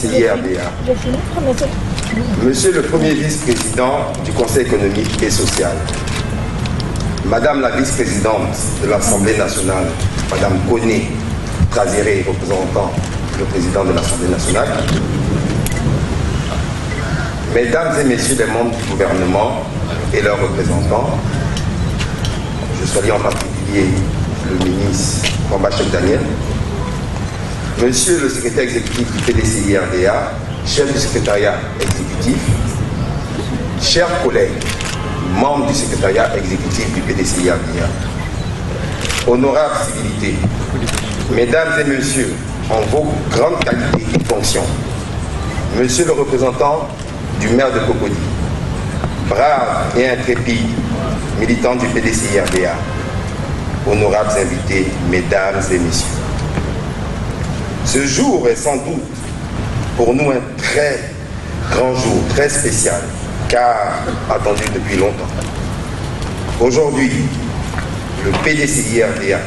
PDCI-RDA, Monsieur le Premier vice-président du Conseil économique et social, Madame la vice-présidente de l'Assemblée nationale, Madame Koné Trazéré, représentant le président de l'Assemblée nationale, Mesdames et Messieurs les membres du gouvernement et leurs représentants, je salue en particulier le ministre Jean-Baptiste Daniel, Monsieur le secrétaire exécutif du PDCI-RDA, chef du secrétariat exécutif, chers collègues, membres du secrétariat exécutif du PDCI-RDA, honorables civilités, Mesdames et Messieurs, en vos grandes qualités et fonctions, Monsieur le représentant du maire de Cocody, brave et intrépide militant du PDCI-RDA, honorables invités, Mesdames et Messieurs. Ce jour est sans doute pour nous un très grand jour, très spécial, car attendu depuis longtemps. Aujourd'hui, le PDCI-RDA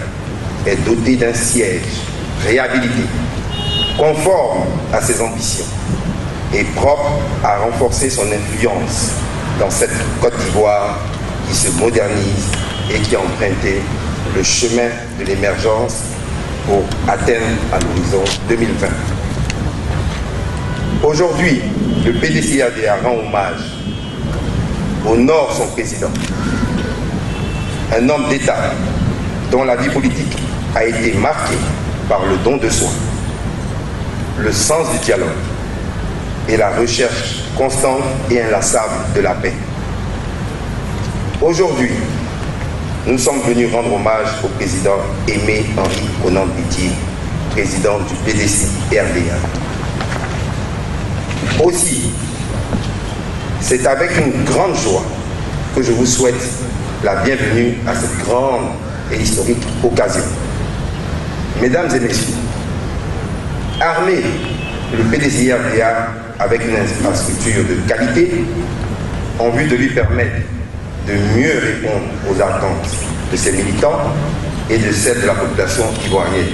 est doté d'un siège réhabilité, conforme à ses ambitions et propre à renforcer son influence dans cette Côte d'Ivoire qui se modernise et qui a emprunté le chemin de l'émergence pour atteindre à l'horizon 2020. Aujourd'hui, le PDCI-RDA rend hommage, honore son président, un homme d'État dont la vie politique a été marquée par le don de soi, le sens du dialogue et la recherche constante et inlassable de la paix. Aujourd'hui, nous sommes venus rendre hommage au président Aimé Henri Konan Bédié, président du PDCI-RDA. Aussi, c'est avec une grande joie que je vous souhaite la bienvenue à cette grande et historique occasion. Mesdames et Messieurs, armer le PDCI-RDA avec une infrastructure de qualité en vue de lui permettre de mieux répondre aux attentes de ses militants et de celles de la population ivoirienne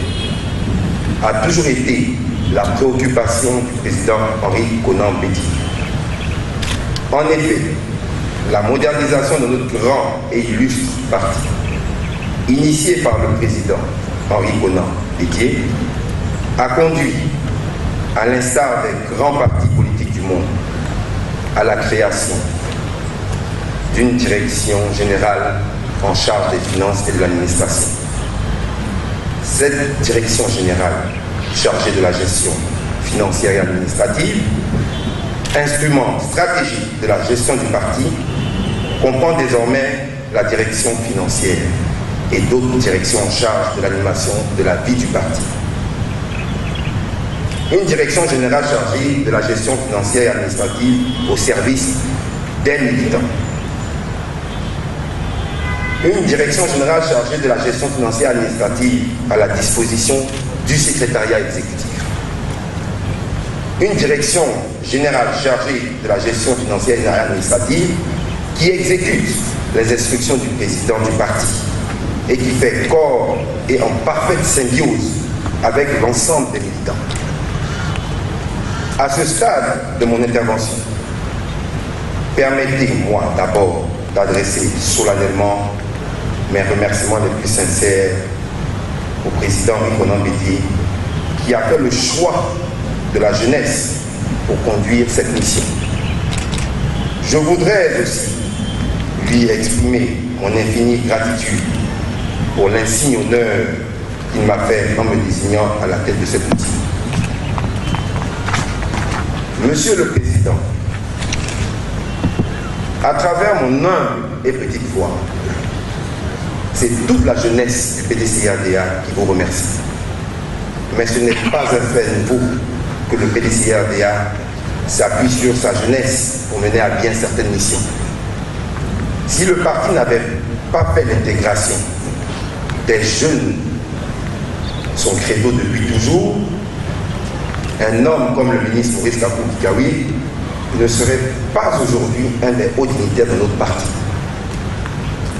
a toujours été la préoccupation du président Henri Konan Bédié. En effet, la modernisation de notre grand et illustre parti, initiée par le président Henri Konan Bédié, a conduit, à l'instar des grands partis politiques du monde, à la création d'une direction générale en charge des finances et de l'administration. Cette direction générale, chargée de la gestion financière et administrative, instrument stratégique de la gestion du parti, comprend désormais la direction financière et d'autres directions en charge de l'animation de la vie du parti. Une direction générale chargée de la gestion financière et administrative au service des militants. Une direction générale chargée de la gestion financière et administrative à la disposition du secrétariat exécutif. Une direction générale chargée de la gestion financière et administrative qui exécute les instructions du président du parti et qui fait corps et en parfaite symbiose avec l'ensemble des militants. À ce stade de mon intervention, permettez-moi d'abord d'adresser solennellement mes remerciements les plus sincères au président Henri Konan Bédié qui a fait le choix de la jeunesse pour conduire cette mission. Je voudrais aussi lui exprimer mon infinie gratitude pour l'insigne honneur qu'il m'a fait en me désignant à la tête de cet outil. Monsieur le Président, à travers mon humble et petite voix, c'est toute la jeunesse du PDCI-RDA qui vous remercie. Mais ce n'est pas un fait nouveau que le PDCI-RDA s'appuie sur sa jeunesse pour mener à bien certaines missions. Si le parti n'avait pas fait l'intégration des jeunes, son credo depuis toujours, un homme comme le ministre Maurice Kapoor-Dikawi ne serait pas aujourd'hui un des hauts dignitaires de notre parti.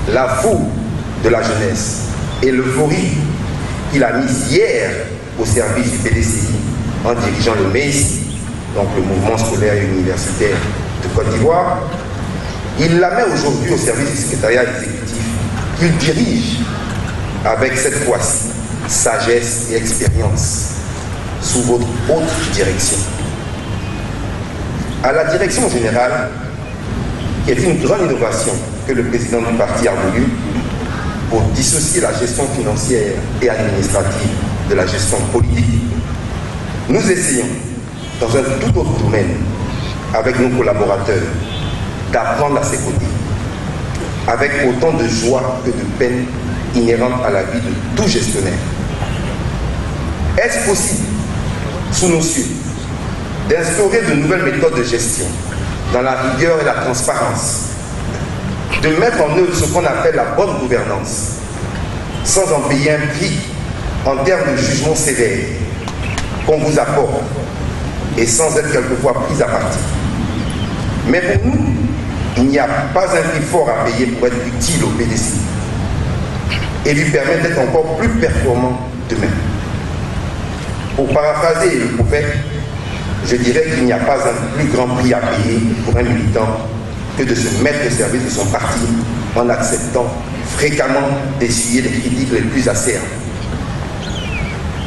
La foule de la jeunesse et l'euphorie qu'il a mise hier au service du PDCI en dirigeant le MEIS donc le mouvement scolaire et universitaire de Côte d'Ivoire, il la met aujourd'hui au service du secrétariat exécutif qu'il dirige avec cette fois-ci sagesse et expérience sous votre haute direction. À la direction générale, qui est une grande innovation que le président du parti a voulu pour dissocier la gestion financière et administrative de la gestion politique, nous essayons, dans un tout autre domaine, avec nos collaborateurs, d'apprendre à ses côtés, avec autant de joie que de peine inhérentes à la vie de tout gestionnaire. Est-ce possible, sous nos cieux, d'instaurer de nouvelles méthodes de gestion dans la rigueur et la transparence, de mettre en œuvre ce qu'on appelle la bonne gouvernance, sans en payer un prix en termes de jugement sévère qu'on vous apporte et sans être quelquefois pris à partie. Mais pour nous, il n'y a pas un prix fort à payer pour être utile au PDC et lui permettre d'être encore plus performant demain. Pour paraphraser le prophète, je dirais qu'il n'y a pas un plus grand prix à payer pour un militant que de se mettre au service de son parti en acceptant fréquemment d'essuyer les critiques les plus acerbes.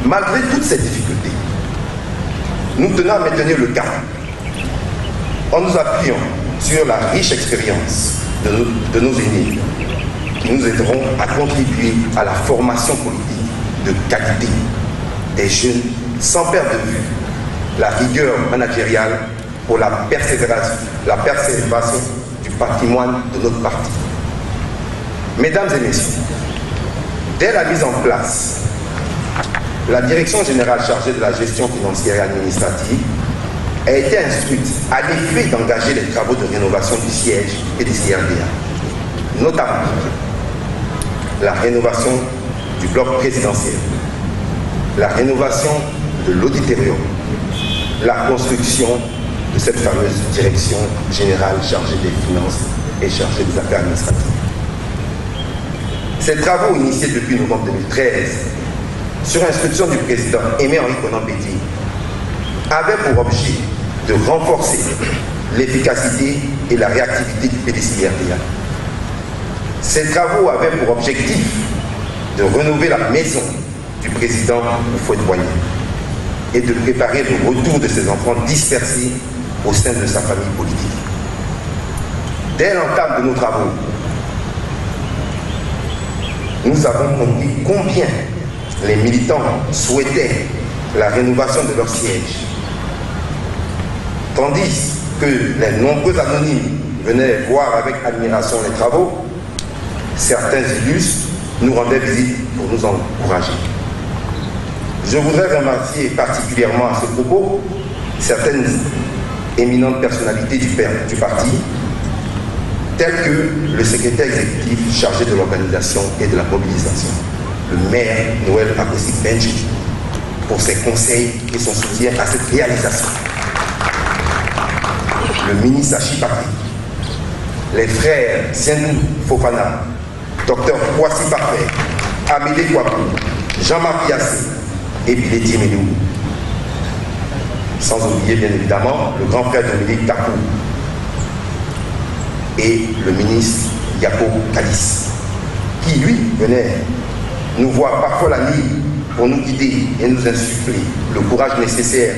Malgré toutes ces difficultés, nous tenons à maintenir le cap en nous appuyant sur la riche expérience de nos aînés qui nous aideront à contribuer à la formation politique de qualité des jeunes sans perdre de vue la rigueur managériale pour la persévération du patrimoine de notre parti. Mesdames et messieurs, dès la mise en place, la direction générale chargée de la gestion financière et administrative a été instruite à l'effet d'engager les travaux de rénovation du siège et des CRDA, notamment la rénovation du bloc présidentiel, la rénovation de l'auditorium, la construction de cette fameuse direction générale chargée des finances et chargée des affaires administratives. Ces travaux, initiés depuis novembre 2013, sur instruction du président Aimé-Henri Konan Bédié, avaient pour objet de renforcer l'efficacité et la réactivité du PDC-RDA. Ces travaux avaient pour objectif de rénover la maison du président Houphouët-Boigny et de préparer le retour de ses enfants dispersés au sein de sa famille politique. Dès l'entame de nos travaux, nous avons compris combien les militants souhaitaient la rénovation de leur siège, tandis que les nombreux anonymes venaient voir avec admiration les travaux. Certains illustres nous rendaient visite pour nous encourager. Je voudrais remercier particulièrement à ce propos certaines éminentes personnalités du parti, telles que le secrétaire exécutif chargé de l'organisation et de la mobilisation, le maire Noël Akossi Benji, pour ses conseils et son soutien à cette réalisation. Le ministre Achi Bakri, les frères Siendou Fofana, Dr Kwasi Parfait, Amédée Kouakou, Jean-Marc Yassé et Bileti Ménou. Sans oublier bien évidemment le grand frère Dominique Takou et le ministre Yapo Kalis, qui lui venait nous voir parfois la nuit pour nous guider et nous insuffler le courage nécessaire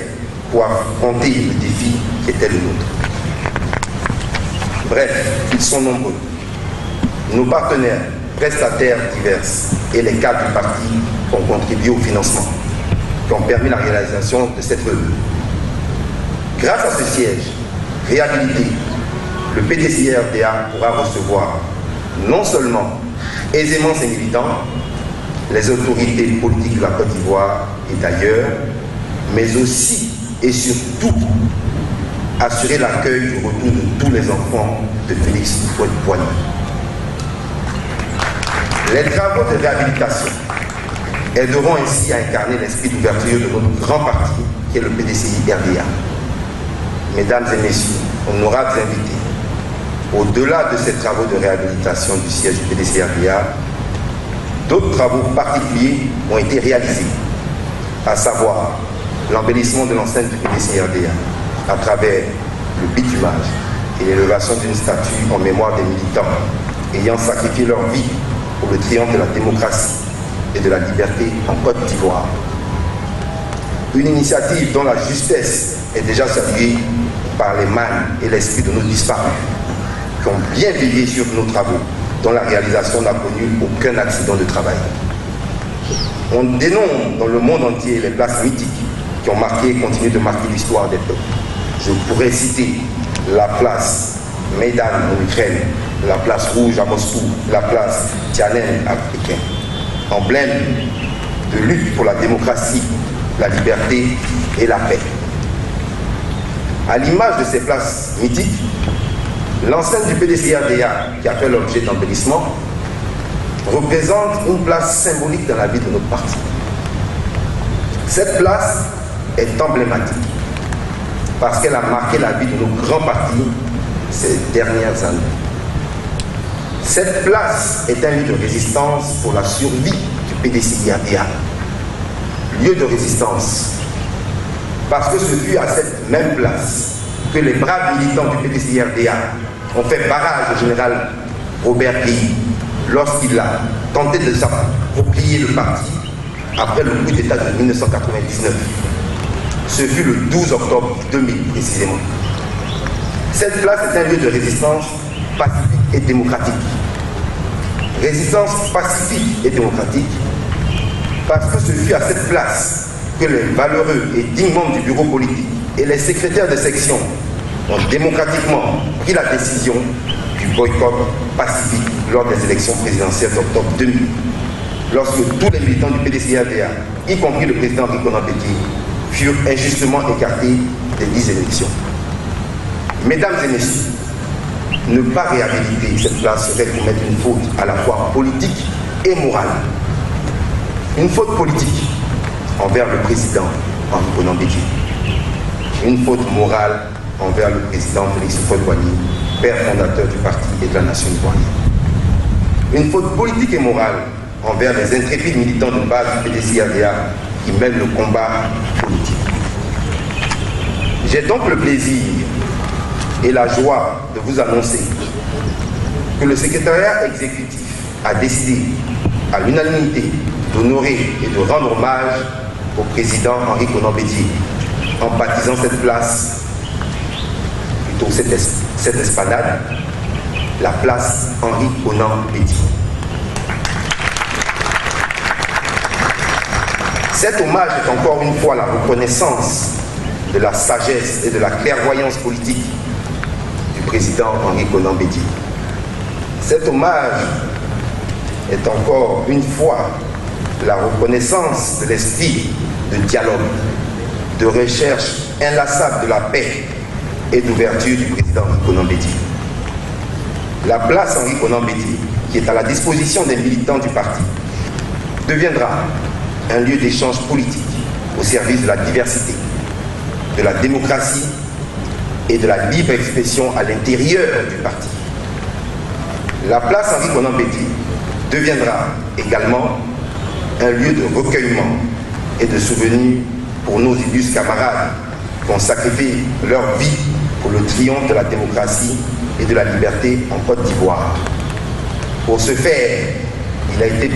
pour affronter le défi qui était le nôtre. Bref, ils sont nombreux. Nos partenaires, prestataires divers et les cadres du parti ont contribué au financement, qui ont permis la réalisation de cette œuvre. Grâce à ce siège réhabilité, le PDC-RDA pourra recevoir non seulement aisément ses militants, les autorités politiques de la Côte d'Ivoire et d'ailleurs, mais aussi et surtout assurer l'accueil du retour de tous les enfants de Félix Houphouët-Boigny. Les travaux de réhabilitation aideront ainsi à incarner l'esprit d'ouverture de notre grand parti qui est le PDCI-RDA. Mesdames et messieurs, honorables invités, au-delà de ces travaux de réhabilitation du siège du PDC-RDA, d'autres travaux particuliers ont été réalisés, à savoir l'embellissement de l'enceinte du PDC-RDA, à travers le bitumage et l'élévation d'une statue en mémoire des militants ayant sacrifié leur vie pour le triomphe de la démocratie et de la liberté en Côte d'Ivoire. Une initiative dont la justesse est déjà saluée par les mânes et l'esprit de nos disparus, qui ont bien veillé sur nos travaux, dont la réalisation n'a connu aucun accident de travail. On dénombre dans le monde entier les places mythiques qui ont marqué et continuent de marquer l'histoire des peuples. Je pourrais citer la place Maidan en Ukraine, la place Rouge à Moscou, la place Tiananmen à Pékin, emblème de lutte pour la démocratie, la liberté et la paix. À l'image de ces places mythiques, l'enceinte du PDCA-DA, qui a fait l'objet d'embellissement, représente une place symbolique dans la vie de notre parti. Cette place est emblématique parce qu'elle a marqué la vie de nos grands partis ces dernières années. Cette place est un lieu de résistance pour la survie du PDCA-DA. Lieu de résistance parce que ce fut à cette même place que les braves militants du PDCA-DA ont fait barrage au général Robert Guéhi lorsqu'il a tenté de s'approprier le parti après le coup d'État de 1999. Ce fut le 12 octobre 2000 précisément. Cette place est un lieu de résistance pacifique et démocratique. Résistance pacifique et démocratique parce que ce fut à cette place que les valeureux et dignes membres du bureau politique et les secrétaires de section ont démocratiquement pris la décision du boycott pacifique lors des élections présidentielles d'octobre 2000, lorsque tous les militants du PDCA-DA, y compris le président Henri Konan Bédié, furent injustement écartés des 10 élections. Mesdames et messieurs, ne pas réhabiliter cette place serait commettre une faute à la fois politique et morale. Une faute politique envers le président Henri Konan Bédié. Une faute morale envers le président Félix Houphouët-Boigny, père fondateur du parti et de la nation ivoirienne. Une faute politique et morale envers les intrépides militants de base du PDCA-DA qui mènent le combat politique. J'ai donc le plaisir et la joie de vous annoncer que le secrétariat exécutif a décidé à l'unanimité d'honorer et de rendre hommage au président Henri Konan Bédié en baptisant cette place, plutôt cette esplanade, la place Henri Konan Bédié. Cet hommage est encore une fois la reconnaissance de la sagesse et de la clairvoyance politique du président Henri Konan Bédié. Cet hommage est encore une fois la reconnaissance de l'esprit de dialogue, de recherche inlassable de la paix et d'ouverture du président Henri Konan Bédié. La place Henri Konan Bédié, qui est à la disposition des militants du parti, deviendra un lieu d'échange politique au service de la diversité, de la démocratie et de la libre expression à l'intérieur du parti. La place Henri Konan Bédié deviendra également un lieu de recueillement et de souvenir pour nos illustres camarades qui ont sacrifié leur vie pour le triomphe de la démocratie et de la liberté en Côte d'Ivoire. Pour ce faire, il a été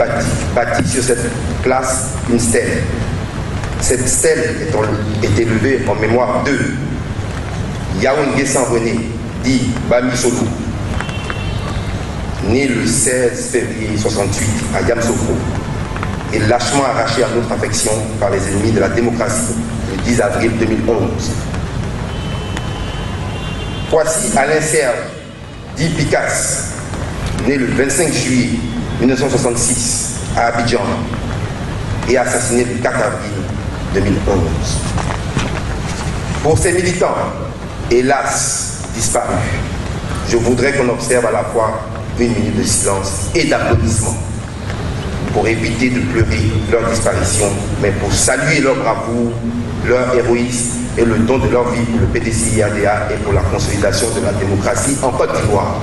bâti sur cette place une stèle. Cette stèle est élevée en mémoire de Yaoundé San-René, dit Bami Solou, né le 16 février 1968 à Yamoussoukro, et lâchement arraché à notre affection par les ennemis de la démocratie le 10 avril 2011. Voici Alain Serge, dit Picasse, né le 25 juillet 1966 à Abidjan et assassiné le 4 avril 2011. Pour ces militants, hélas disparus, je voudrais qu'on observe à la fois une minute de silence et d'applaudissement pour éviter de pleurer leur disparition, mais pour saluer leur bravoure, leur héroïsme et le don de leur vie pour le PDCA-DA et pour la consolidation de la démocratie en Côte d'Ivoire.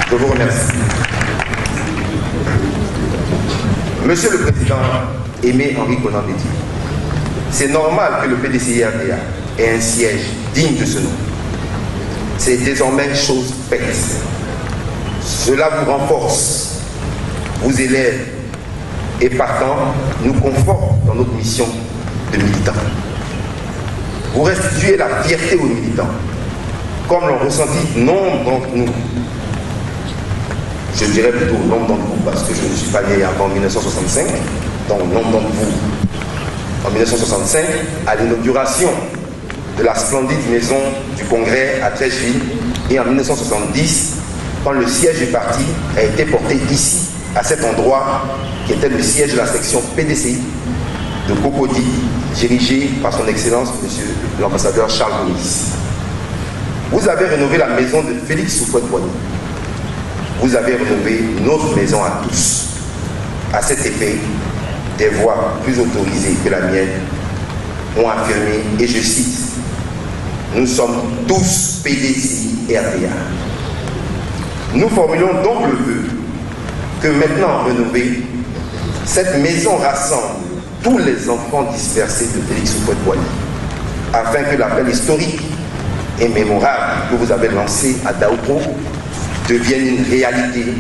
Je vous remercie. Monsieur le Président Aimé Henri Konan Bédié, c'est normal que le PDCI-RDA ait un siège digne de ce nom. C'est désormais chose faite. Cela vous renforce, vous élève et partant nous conforte dans notre mission de militants. Vous restituez la fierté aux militants, comme l'ont ressenti nombre d'entre nous. Je dirais plutôt nombre d'entre vous, parce que je ne suis pas né avant 1965, donc nombre d'entre vous, en 1965, à l'inauguration de la splendide maison du Congrès à Trècheville, et en 1970, quand le siège du parti a été porté ici, à cet endroit, qui était le siège de la section PDCI de Cocody, dirigé par son Excellence, Monsieur l'ambassadeur Charles Gomis. Vous avez rénové la maison de Félix Houphouët-Boigny. Vous avez rénové notre maison à tous. À cet effet, des voix plus autorisées que la mienne ont affirmé, et je cite, « Nous sommes tous PDCI et RDA ». Nous formulons donc le vœu que maintenant rénovée, cette maison rassemble tous les enfants dispersés de Félix Houphouët-Boigny, afin que l'appel historique et mémorable que vous avez lancé à Daoupro devienne une réalité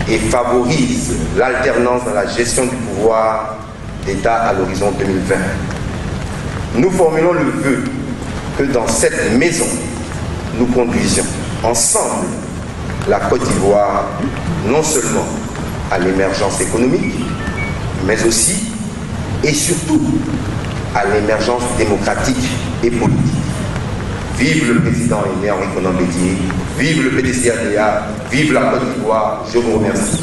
et favorise l'alternance dans la gestion du pouvoir d'État à l'horizon 2020. Nous formulons le vœu que dans cette maison, nous conduisions ensemble la Côte d'Ivoire non seulement à l'émergence économique, mais aussi et surtout à l'émergence démocratique et politique. Vive le président Aimé Henri Konan Bédié, vive le PDCI-RDA, vive la Côte d'Ivoire, je vous remercie.